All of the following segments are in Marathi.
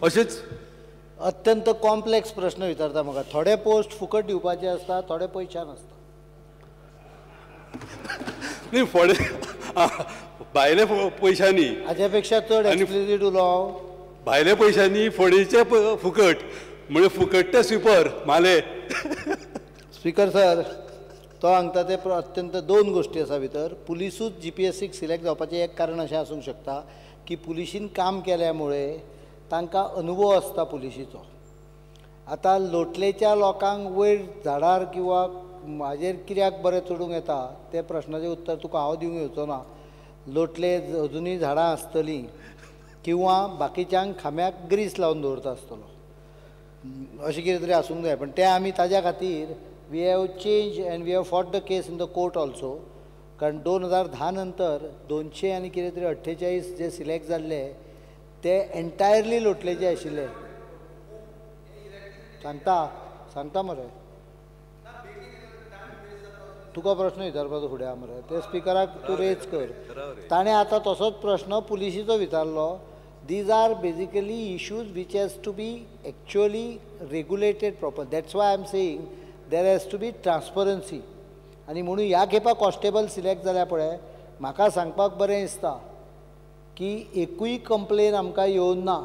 अशेंच अत्यंत कॉम्प्लेक्स प्रश्न विचारता म्हाका. थोडे पोस्ट फुकट दिवपाचे असता, थोडे पयशान असता. न्ही फळे भायले पयशांनी हाचे पेक्षा चड एक्सप्लिसिट उलोव. भायले पयशांनी फळेचे फुकट म्हणजे फुकट ते स्विपर माले. स्पीकर सर, तो सांगता ते अत्यंत दोन गोष्टी आसा भितर. पुलिसूच GPSCक सिलेक्ट जावपाचें एक कारण अशें आसूंक शकता की पुलिशीन काम केल्यामुळे तांकां अनुभव आसता पुलिशीचो. आतां लोटलेच्या लोकांक वयर झाडार किंवा हाजेर कित्याक बरें चडूंक येता ते प्रश्नाचें उत्तर तुका हांव दिवंक येवचो ना. लोटले अजुनूय झाडां आसतलीं किंवा बाकीच्यांक खांब्याक ग्रीस लावन दवरता आसतलो, अशें कितें तरी आसूंक जाय. पण ते आमी ताज्या खातीर we have change and we have fought the case in the court also. कारण 2010 नंतर 200 आनी कितें तरी 48 जे सिलेक्ट जाल्ले ते एन्टायरली लोटलेचे आशिल्ले. सांगता मरे, तुका प्रश्न विचारपाचो फुडें आहा मरे. ते स्पिकराक तूं रेज कर. ताणें आतां तसोच प्रश्न पुलिशीचो विचारलो. These are basically issues which has to be actually regulated proper. That's why I am saying there has to be transparency. आनी म्हणून ह्या खेपा कॉन्स्टेबल सिलेक्ट जाल्या पळय, म्हाका सांगपाक बरें दिसता की एकूय कंप्लेन आमकां येवून ना.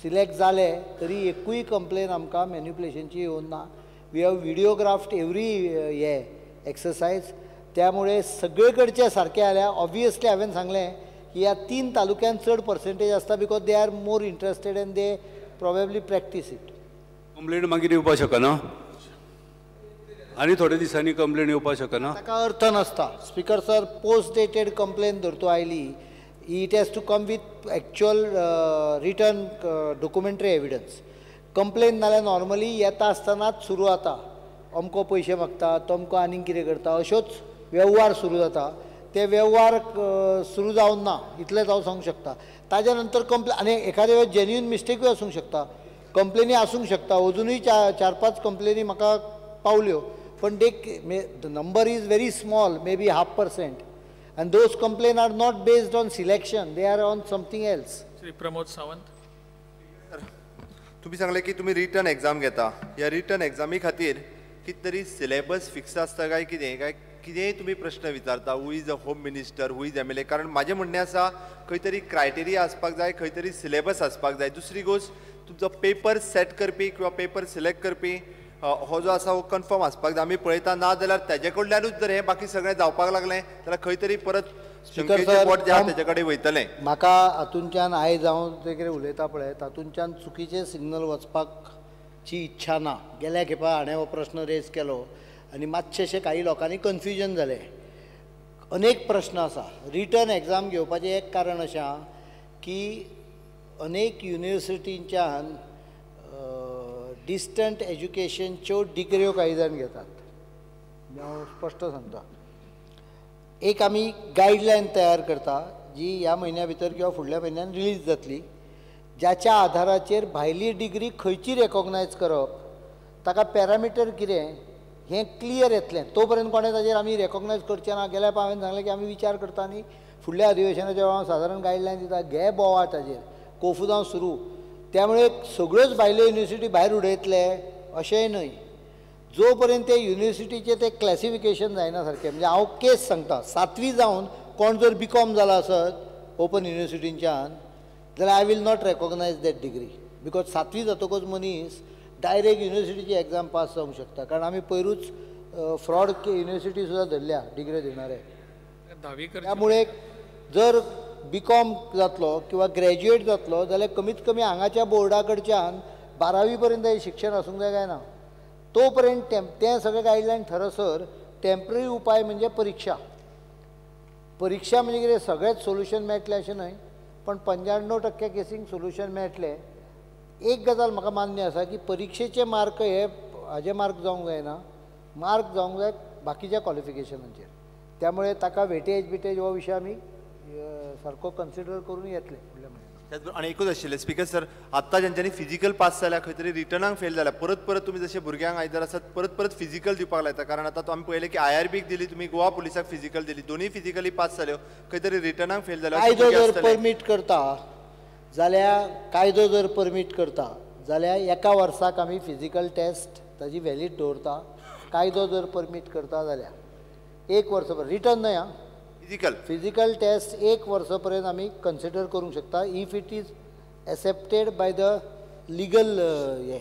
सिलेक्ट जाले तरी एकूय कंप्लेन आमकां मॅन्युप्युलेशनची येवून ना. We have videographed every exercise. त्यामुळे सगळे कडचे सारकें जाल्या. ऑब्वियसली हांवें सांगलें की ह्या 3 तालुक्यांत चड पर्सेंटेज आसता because they are more interested and they probably practice it. Complaint मागीर येवपाक शकना आनी थोड्या दिसांनी कंप्लेंट येवपाक शकना. ताका अर्थ नासता. Speaker sir, post dated complain धर तूं आयली, it has to come with actual return documentary evidence. Complain नाल्यार नॉर्मली येता आसतनाच सुरू जाता. अमको पयशे मागता, तमको आनीक कितें करता, अश्योच वेव्हार सुरू जाता. ते वेव्हार सुरू जावन ना इतलेंच हांव सांगूंक शकता. ताज्या नंतर आनी एखादे वेळेस जेन्युइन मिस्टेकूय आसूंक शकता, कंप्लेनी आसूंक शकता. अजुनूय 4-5 कंप्लेनी म्हाका पावल्यो, पण the number is very small, may be 0.5%. and those complaints are not based on selection, they are on something else. Shri Pramod Sawant. तुम्ही सांगले की तुम्ही रिटर्न एग्जाम घेता. ह्या रिटर्न एग्जामी खातीर कितें तरी सिलेबस फिक्स आसता काय कितेंय तुम्ही प्रश्न विचारता. Who is a home minister, who is MLA. कारण माझे म्हणणे आसा खंय तरी क्रायटेरिया आसपाक जाय, खंय तरी सिलेबस आसपाक जाय. दुसरी गोष्ट, तुमचो पेपर सेट करपी किंवा पेपर सिलेक्ट करपी हो जो आसा हो कन्फर्म आसपाक जाय. आमी पळयता ना जाल्यार तेजे कडल्यानूच जर हें बाकी सगळें जावपाक लागलें जाल्यार खंय तरी परत वोट जे आसा तेजे कडेन वयतलें. म्हाका हातूंतल्यान आयज हांव जे कितें उलयता पळय तातूंतल्यान चुकीचें सिग्नल वचपाकची इच्छा ना. गेल्या खेपा हांवें हो प्रश्न रेज केलो आनी मातशेशे काही लोकांनी कन्फ्युजन जालें. अनेक प्रश्न आसा. रिटर्न एग्जाम घेवपाचें एक कारण अशें आहा की अनेक युनिवर्सिटींच्यान डिस्टंट एज्युकेशनच्यो डिग्र्यो काही जाण घेतात. हांव स्पश्ट सांगता. एक आमी गायडलायन तयार करता जी ह्या म्हयन्या भितर किंवा फुडल्या म्हयन्यान रिलीज जातली, ज्याच्या आधाराचेर भायली डिग्री खंयची रेकॉग्नायज करप, ताका पॅरामिटर कितें हें क्लियर येतलें. तो पर्यंत कोणें ताजेर आमी रेकॉग्नायज करचें ना. गेल्या फावट हांवें सांगलें की आमी विचार करता आनी फुडल्या अधिवेशनाच्या वेळार सादारण गायडलायन दिता. घे बोवाळ ताजेर कोफू सुरू. त्यामुळे सगळ्योच भायल्यो युनिवर्सिटी भायर उडयतले अशेंय न्हय. जो पर्यंत ते युनिवर्सिटीचे ते क्लॅसिफिकेशन जायना सारकें. म्हणजे हांव केस सांगता. 7वी जावन कोण जर BCom जाला आसत ओपन युनिवर्सिटींच्यान जाल्यार I will not recognise that degree. Because 7वी जातकच मनीस डायरेक्ट युनिवर्सिटीची एग्जाम पास जावंक शकता. कारण आमी पयरूच फ्रॉड युनिवर्सिटी सुद्दां धरल्या डिग्री दिणारे. त्यामुळे जर BCom जातलो किंवा ग्रॅज्युएट जातलो जाल्यार कमीत कमी हांगाच्या बोर्डा कडच्यान 12वी पर्यंत हें शिक्षण आसूंक जाय काय ना. तो पर्यंत तें सगळें गायडलायन थरसर टेम्पररी उपाय म्हणजे परीक्षा. परीक्षा म्हणजे कितें सगळेंच सोल्युशन मेळटलें अशें न्हय, पण 95% केसींक सोल्युशन मेळटलें. एक गजाल म्हाका मान्य आसा की परीक्षेचे मार्क हे हाजे मार्क जावंक जायना, मार्क जावंक जाय बाकीच्या क्वॉलिफिकेशनांचेर. त्यामुळे ताका वेटेज हो विशय आमी सारको कन्सिडर करून येतले फुडल्या म्हयन्यात. त्याचबरोबर आणि एकूच आशिल्लें स्पीकर सर, आत्ता ज्यांच्यांनी फिजिकल पास जाल्या खंय तरी रिटर्नाक फेल जाल्या, परत तुमी जशे भुरग्यांक आयदर आसात परत फिजिकल दिवपाक लायता. कारण आतां आमी पळयलें की IRBक दिली, तुमी गोवा पुलिसाक फिजिकल दिली, दोनूय फिजिकली पास जाल्यो, खंय तरी रिटर्नाक फेल जाल्यो. कायदो जर परमीट करता जाल्यार कायदो जर परमीट करता जाल्यार एका वर्साक आमी फिजिकल टेस्ट ताजी वॅलीड दवरता. कायदो जर परमीट करता जाल्यार 1 वर्स रिटर्न न्हय आं फिजिकल टेस्ट 1 वर्सा पर्यंत आमी कन्सिडर करूंक शकता if it is accepted by the legal हे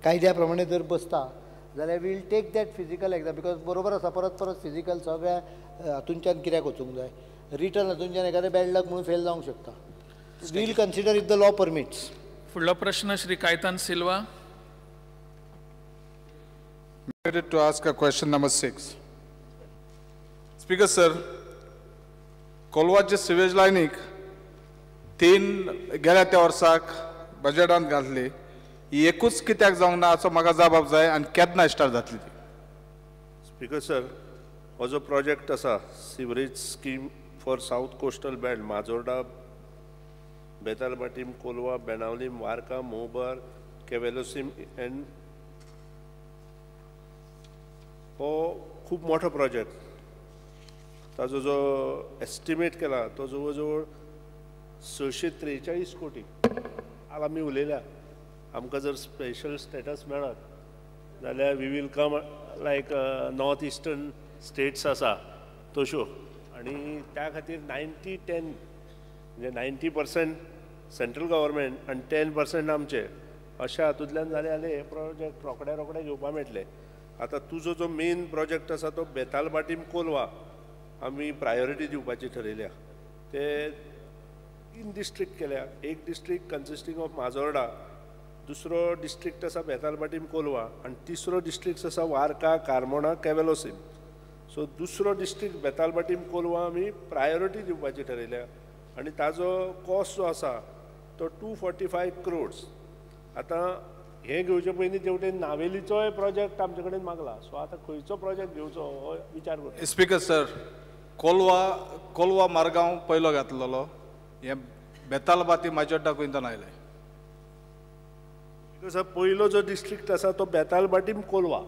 कायद्या प्रमाणे जर बसता जाल्यार will take that physical exam because बरोबर आसा परत परत फिजिकल सगळ्या हातूंच्यान कित्याक वचूंक जाय रिटर्न हातूंच्यान एखादें बॅड लक म्हणून फेल जावंक शकता. Will consider if the law permits. फुडलो प्रश्न Shri Caetan Silva. To ask a question number 6. Speaker sir, कोलवाचे सिवेज लायनीक 3 गेल्या त्या वर्साक बजेटांत घातली ही एकूच कित्याक जावंक ना हाचो म्हाका जबाब जाय आनी केन्ना स्टार्ट जातली ती. स्पीकर सर, हो जो प्रोजेक्ट आसा sewerage scheme for south coastal belt Majorda Betalbatim Colva Benaulim Varca Mobor Cavelossim end हो खूब मोठो प्रोजेक्ट. ताजो जो एस्टिमेट केला तो जवळ जवळ 643 कोटी. आज आमी उलयल्या आमकां जर स्पेशल स्टेटस मेळत जाल्यार we will come like north eastern states आसा तश्यो आनी त्या खातीर 90-10 म्हणजे 90% सेंट्रल गव्हर्मेंट आनी 10% आमचे अशा हातूंतल्यान जाले जाल्यार हे प्रोजेक्ट रोखडे घेवपा मेळटले. आतां तुजो जो मेन प्रोजेक्ट आसा तो बेतालबाटीम कोलवा आमी प्रायोरिटी दिवपाची ठरयल्या. ते 3 डिस्ट्रिक्ट केल्या. एक डिस्ट्रिक्ट कन्सिस्टींग ऑफ माजोर्डा, दुसरो डिस्ट्रिक्ट आसा बेतालबाटीम कोलवा आनी तिसरो डिस्ट्रिक्ट आसा वार्का कार्मोना केवेलोसीम. सो दुसरो डिस्ट्रिक्ट बेतालबाटीम कोलवा आमी प्रायोरिटी दिवपाची ठरयल्या आनी ताजो कॉस्ट जो आसा तो 245 crores. आतां हे घेवचे पयलीं तेवटेन नावेलीचोय प्रोजेक्ट आमचे कडेन मागला. सो आतां खंयचो प्रोजेक्ट घेवचो हो विचार करता. स्पीकर सर, कोलवा मारगांव पयलो घातलेलो हे बेतालबाती माजोर्डा कुंतन आयले. सर पयलो जो डिस्ट्रिक्ट आसा तो Betalbatim Colva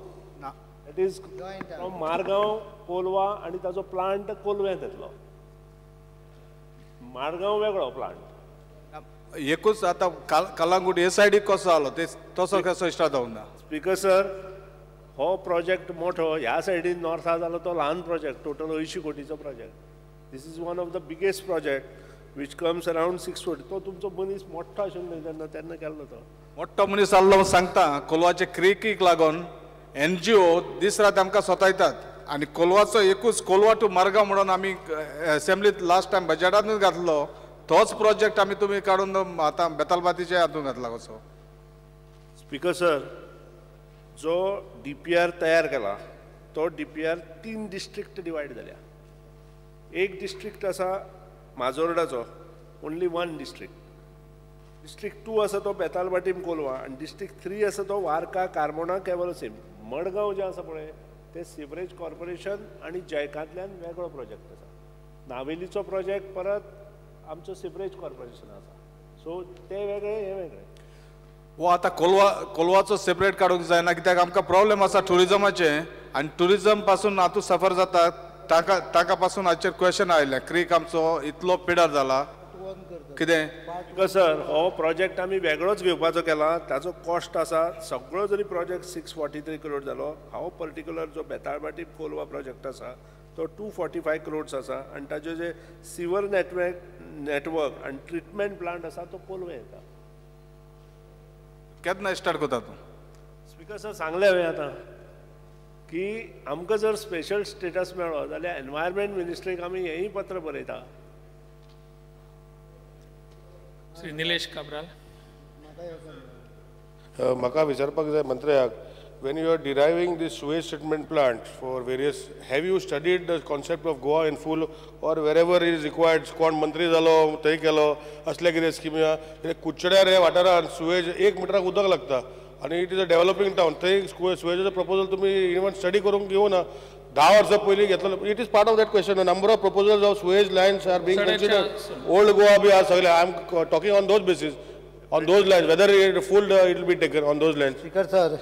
that is from Margao Colva आनी ताजो प्लांट कोलव्यांत येतलो. मारगांव वेगळो प्लांट. एकूच आतां कलांगूट हे सायडीक कसो जालो ते तसो कसो स्टार्ट जावंक ना. स्पीकर सर, हो प्रोजेक्ट मोठो ह्या सायडीन नॉर्था जालो तो ल्हान प्रोजेक्ट टोटल 80 कोटीचो project. This is one of the biggest project which comes around 6 कोटी. तो तुमचो मनीस मोठो आशिल्लो तेन्ना केल्लो तो मोठो मनीस आसलो सांगता. कोलवाचे क्रिकीक लागून NGO दीस रात आमकां सोतायतात आनी कोलवाचो एकूच कोलवा टू मारगांव म्हणून आमी असेंब्लीत लास्ट टायम बजेटांतूच घातलो तोच प्रोजेक्ट आमी तुमी काडून आतां बेतालबातीचे हातूंत घातला कसो. स्पीकर सर, जो DPR तयार केला तो DPR 3 डिस्ट्रिक्ट डिवायड जाल्या. एक डिस्ट्रिक्ट आसा माजोर्डाचो, ओन्ली 1 डिस्ट्रिक्ट. डिस्ट्रिक्ट 2 आसा तो बेतालबाटीम कोलवा आनी डिस्ट्रिक्ट 3 आसा तो वार्का कार्मोना केवलोसीम. मडगांव जे आसा पळय ते सिवरेज कॉर्पोरेशन आनी जयकांतल्यान वेगळो प्रोजेक्ट आसा. नावेलीचो प्रोजेक्ट परत आमचो सिवरेज कॉर्पोरेशन आसा. सो ते वेगळे हे वेगळे. वो आतां कोलवाचो सेपरेट काडूंक जायना कित्याक आमकां प्रॉब्लेम आसा टुरिजमाचे आनी टुरिजम पासून हातूंत सफर जाता ताका पासून हाचेर क्वेश्चन आयले. क्रीक आमचो इतलो पिड्यार जाला कितें. सर हो प्रोजेक्ट आमी वेगळोच घेवपाचो केला. ताचो कॉस्ट आसा सगळो जरी प्रोजेक्ट 643 crores जालो. हांव पर्टिक्युलर जो बेताळबाटी कोलवा प्रोजेक्ट आसा तो 245 crores आसा आनी ताजे जे सिवर नेटवर्क आनी ट्रिटमेंट प्लांट आसा तो कोलवा येता. केन्ना स्टार्ट करता तूं. स्पीकर सर सांगलें हांवें आतां की आमकां जर स्पेशल स्टेटस मेळ्ळो जाल्यार एनवायरमेंट मिनिस्ट्रीक आमी हेंय पत्र बरयता. श्री निलेश काब्राल. म्हाका विचारपाक जाय मंत्र्याक, when you are deriving this sewage treatment plant for various, have you studied the concept of Goa in full or wherever it is required? कोण मंत्री जालो थंय केलो असले कितें स्किमी आहा. कुचड्यार हे वाठारान सुवेज 1 मिटराक उदक लागता आनी it is a developing town. थंय सुवेजाचो प्रपोजल तुमी इवन स्टडी करूंक घेवना. 10 वर्सां पयलीं घेतलो. It is part of that question. Number of proposals of sewage lines are being considered. Old Goa बी आर सगळे. I am talking on those basis, on those lines, whether it full it will be taken on those lines. Speaker sir,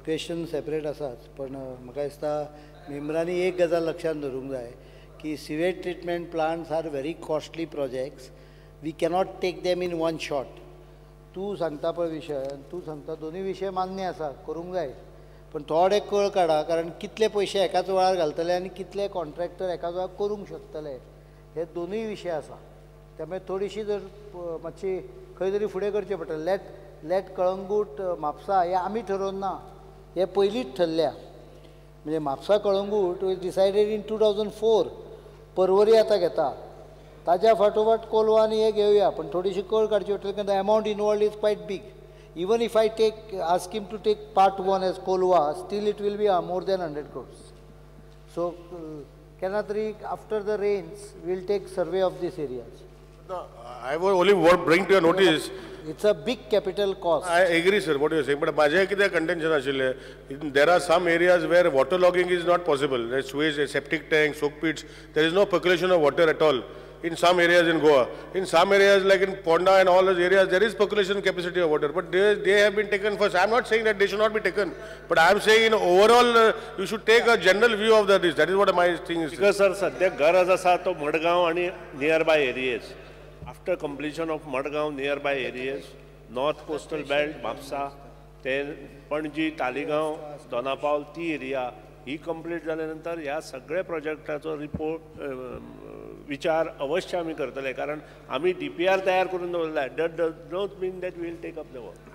question separate आसात पण म्हाका दिसता मेंबरांनी एक गजाल लक्षांत दवरूंक जाय की sewage treatment plants are very costly projects we cannot take them in one shot. तूं सांगता पळय विशय आनी तूं सांगता दोनूय विशय मान्य आसा, करूंक जाय, पण थोडे कळ काडा, कारण कितले पयशे एकाच वेळार घालतले आनी कितले कॉन्ट्रॅक्टर एकाच वेळार करूंक शकतले, हे दोनूय विशय आसा. त्यामुळे थोडीशी जर मातशी खंय तरी फुडें करचें पडटलें. लेट कळंगूट म्हापसा हे आमी ठरोवन ना, हे पयलींच ठरल्या. म्हणजे Mapusa Calangute was decided in 2004. Porvorim आतां घेता, ताज्या फाटोफाट कोलवा आनी हे घेवया, पण थोडीशी कळ काडची पडटली, कारण the amount involved is quite big. Even if I ask him to take part 1 as Colva, still it will be more than 100 crores. So केन्ना तरी after the rains will take survey of these areas. I will only bring to your notice. It's a big capital cost. I agree, sir, what you are saying. But माझे किती contention आशिल्ले, there are some areas where waterlogging is not possible. There's sewage, septic tanks, soak pits. There is no percolation of water at all in some areas in Goa. In some areas like in Ponda and all those areas, there is percolation capacity of water. But they have been taken first. I'm not saying that they should not be taken. But I'm saying overall, you should take a general view of this. That is what my thing is. Because sir, सध्या गरज आसा तो मडगांव आणि nearby areas. After completion of Madgaon nearby areas, North Coastal Belt, Mapsa, then Panji, Taligaon, Donapaul, ती एरिया ही कंप्लीट झाल्यानंतर या सगळ्या प्रोजेक्टाचो रिपोर्ट विचार अवश्य आम्ही करतले, कारण आम्ही DPR तयार करून दवरला. That does not mean that we will take up the work.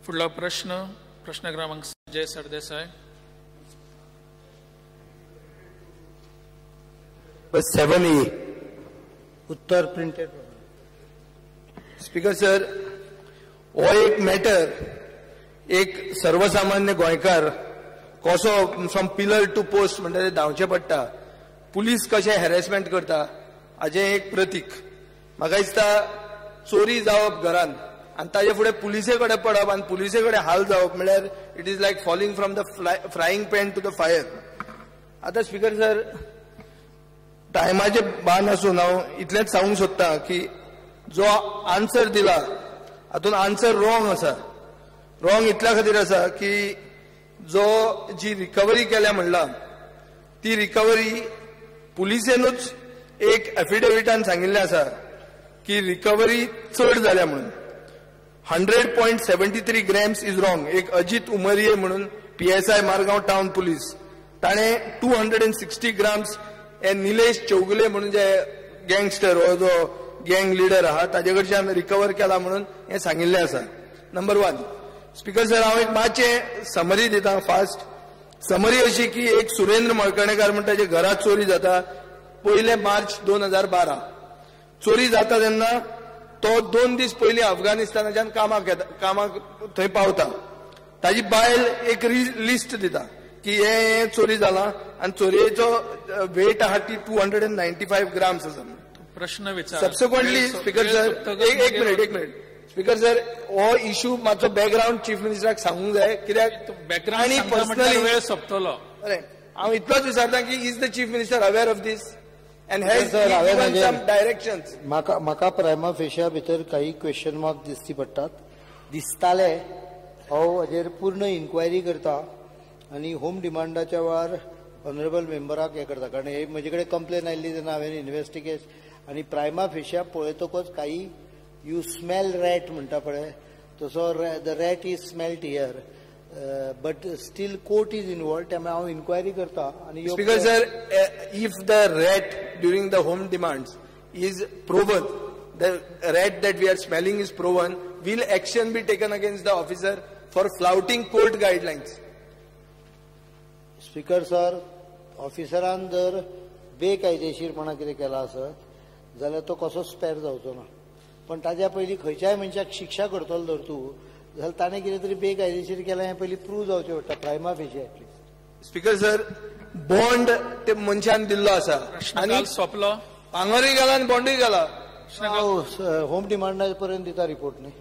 पुढला प्रश्न क्रमांक संजय सरदेसाई. 7A. उत्तर प्रिंटेड. स्पीकर सर, हो एक मॅटर एक सर्वसामान्य गोंयकार कसो फ्रॉम पिलर टू पोस्ट म्हणटा ते धांवचे पडटा, पुलीस कशें हॅरेसमेंट करता हाजें एक प्रतीक. म्हाका दिसता चोरी जावप घरान आनी ताजे फुडें पुलिसे कडेन पडप आनी पुलिसे कडेन हाल जावप म्हळ्यार it is like falling from the frying pan to the fire. आतां स्पीकर सर, टायमाचे बान आसून हांव इतलेंच सांगूंक सोदतां की जो आन्सर दिला हातूंत आन्सर रॉंग आसा. रॉंग इतल्या खातीर आसा की जी रिकवरी केल्या म्हणला ती रिकवरी पुलिसेनूच एक एफिडेविटान सांगिल्लें आसा की रिकवरी चड जाल्या म्हणून. 100.73 grams इज रॉंग. एक अजित उमरिये म्हणून PSI मारगांव टाउन पुलीस, ताणें 260 grams निलेश चौगुले म्हणून जे गँगस्टर हो जो गँग लिडर आहा ताजे कडच्यान रिकवर केला म्हणून हे सांगिल्लें आसा. नंबर 1. स्पीकर सर, हांव एक मातशें समरी दितां फास्ट. समरी अशी की एक सुरेंद्र मळकणेकार म्हणटा ताजे घरांत चोरी जाता 1 मार्च 2012. चोरी जाता तेन्ना तो 2 दीस पयलीं अफगानिस्तानाच्यान कामाक थंय पावता. ताजी बायल एक लिस्ट दिता की हे चोरी जाला आनी चोरयेचो वेट आहा ती 295 grams आसा. प्रश्न विचार. सबसिक्वेंटली स्पीकर सर, एक मिनिट स्पीकर सर, हो इश्यू मातसो बॅकग्राऊंड चीफ मिनिस्टराक सांगूक जाय, कित्याक आनी पर्सनली वेळ सोंपतलो. अरे हांव इतलोच विचारता की is the chief minister aware of these and has given some directions. म्हाका प्रायमा फेशिया भितर काही क्वेश्चन मार्क दिसती पडटात. दिसताले हांव हाजेर पूर्ण इन्क्वायरी करता आनी होम डिमांडाच्या वेळार ऑनरेबल मेंबराक हे करता, कारण हे म्हजे कडेन कंप्लेन आयिल्ली तेन्ना हांवें इन्व्हेस्टिगेट आनी प्रायमा फेशिया पळयतकच काही यू स्मेल रॅट म्हणटा पळय तसो the rat is smelt here, but still court is involved. त्यामुळे हांव इन्क्वायरी करता. आनी speaker sir, if the rat during the home demands is proven, the rat that we are smelling is proven, will action be taken against the officer for flouting court guidelines. Speaker sir, ऑफिसरान जर बेकायदेशीरपणा कितें केला आसत जाल्यार तो कसो स्पॅर जावचो ना, पण ताज्या पयलीं खंयच्याय मनशाक शिक्षा करतलो जर तूं जाल्यार ताणें कितें तरी बेकायदेशीर केलां हें पयलीं प्रूव जावचें पडटा, प्रायमा facie at least. Speaker sir, bond ते मनशान दिल्लो आसा आनी सोंपलो. भांगरूय गेला आनी बॉन्डूय गेला. होम डिमांडा पर्यंत दिता रिपोर्ट न्ही.